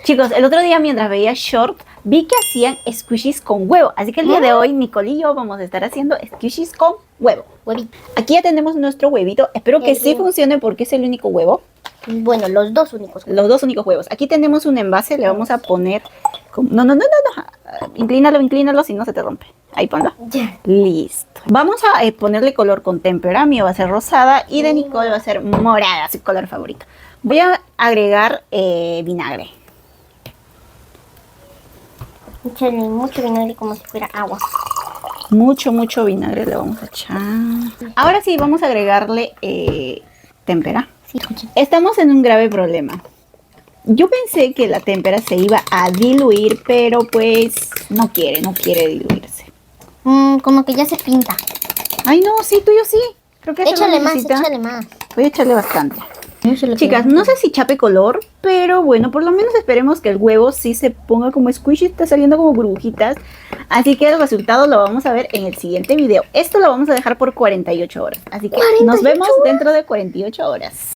Chicos, el otro día mientras veía short, vi que hacían squishies con huevo. Así que el día de hoy, Nicole y yo vamos a estar haciendo squishies con huevo. Huevito. Aquí ya tenemos nuestro huevito. Espero que sí funcione porque es el único huevo. Bueno, los dos únicos huevos. Los dos únicos huevos. Aquí tenemos un envase, le vamos a poner... No. Inclínalo si no se te rompe. Ahí ponlo. Ya. Listo. Vamos a ponerle color con témpera. Mío va a ser rosada y de Nicole va a ser morada, su color favorito. Voy a agregar vinagre. Échale mucho vinagre como si fuera agua. Mucho vinagre le vamos a echar. Ahora sí, vamos a agregarle témpera. Sí, escuchen. Estamos en un grave problema. Yo pensé que la témpera se iba a diluir, pero pues no quiere diluirse. Como que ya se pinta. Ay, no, sí, tuyo sí. Creo que Échale más, échale más. Voy a echarle bastante. Échale Chicas, no sé si chape color, pero bueno, por lo menos esperemos que el huevo sí se ponga como squishy, está saliendo como burbujitas. Así que el resultado lo vamos a ver en el siguiente video. Esto lo vamos a dejar por 48 horas. Así que nos vemos dentro de 48 horas.